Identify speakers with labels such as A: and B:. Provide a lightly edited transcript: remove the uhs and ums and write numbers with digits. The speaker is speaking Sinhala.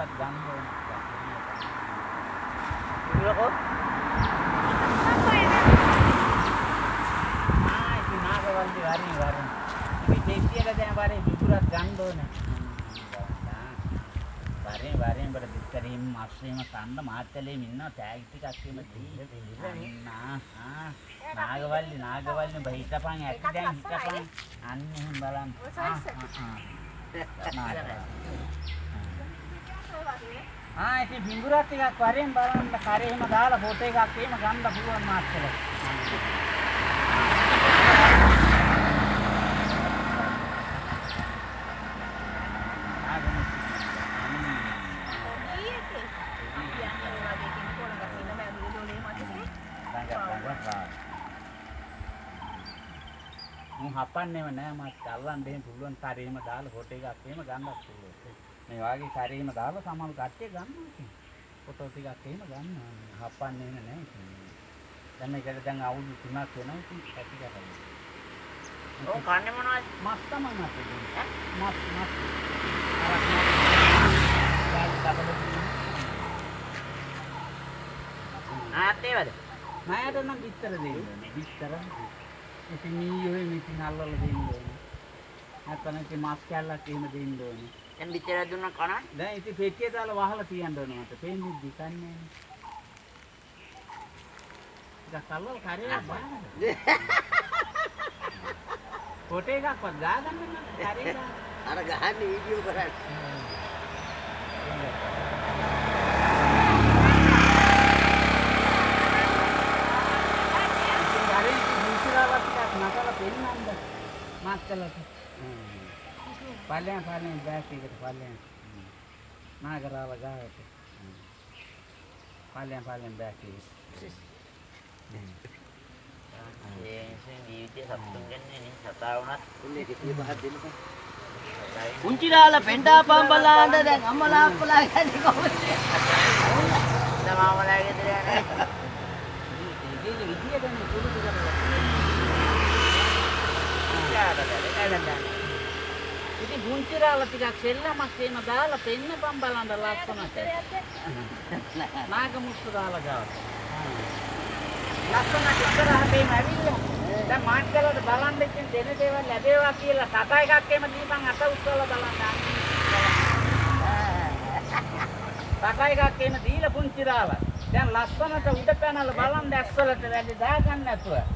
A: පිටුරක් ගන්න ඕනේ.
B: පිටුරකෝ?
A: ඉතින් නාගවල්ලි වරින්. ඉතින් දෙවියලා දැන් වරින් පිටුරක් ගන්න ඕනේ. වරින් බර දිත්තරින් මාස්ලීම කන්න මාතලෙම ඉන්නවා ටැග් ටිකක් එම දී. නාගවල්ලි බහිතපන් ඇති දැන් හිටපන්. අන්න එහෙම බලන්න. ඉතින් බිඟුරක් ටිකක් වරින් බලන්න කරේ එහෙම දාලා ෆොටෝ එකක් එහෙම ගන්න පුළුවන් මාස්ටර්. හපන්නේම නෑ මට අල්ලන්න දෙන්න පුළුවන් කරේම දාලා ෆොටෝ එකක් එහෙම ගන්නත් පුළුවන්. මේ වාගේ කරේම දාලා සමහර කට්ටිය ගන්නවා ඉතින්. ෆොටෝ ටිකක් එහෙම ගන්නවා. හපන්නේම නෑ ඉතින්. දැන් මේකට දැන් අවුරුදු 3ක් වෙනවා ඉතින් ඇති කරලා.
B: ඔව් කන්නේ මොනවද?
A: මස් තමයි මස් දෙන්නේ. මස්.
B: ආත්තේවද?
A: ණයට නම් විතර දෙන්න ඕනේ. විතර. ඉතින් මීයෝ මිටින් අල්ලලා දෙන්න ඕනේ. නැත්නම් ඉතින් මස් කැල්ලක් එහෙම දෙන්න ඕනේ.
B: දැන් පිටර දුන්නා කනවා?
A: දැන් ඉතින් පෙට්ටිය දාලා වහලා තියන්න ඕනේ මට. පේන්නේ දිකන්නේ නෑ. ඒක කල්වල කරේ බාන. ෆොටෝ එකක්වත් ගාගන්න නෑ කරේ ගා.
B: අර ගහන්නේ වීඩියෝ කරන්නේ.
A: නටලා පෙන්නන්න මාත්කලට පල්ලෙන් බෑක් එකට පල්ලෙන් නාගරාව ගාවට පල්ලෙන් බෑක් එකට
B: ජීවිතේ සතුටුන් ගන්නේ නේ සතා වුණත්
A: ඉන්නේ කිසි බහක් දෙන්න
B: පුංචි දාලා පෙන්ඩාපම් බලාන්න දැන් අම්මලා අප්පලා ගන්නේ කොහොමද? තමමලා ගෙදර යන්නේ.
A: ඉතින් විදිය දැන් පුරුදු කරලා ඉතින් පුංචිරාල ටිකක් සෙල්ලමක් එහෙම දාලා පෙන්නපම් බලන්න ලස්සනට. නාගමුස්ස දාලා ගාවට. ලස්සනට ඉස්සරහට එම ඇවිල්ලා. දැන් මාන්කලට බලන්න ඉතින් දෙන දේවල් ලැබේවා කියලා සතා එකක් එහෙම දීපන් අත උස්සලා බලන්න. සතා එකක් එහෙම දීලා පුංචිරාල. දැන් ලස්සනට උඩ පැනලා බලන්න ඇස්වලට වැඩි දාගන්න නැතුව.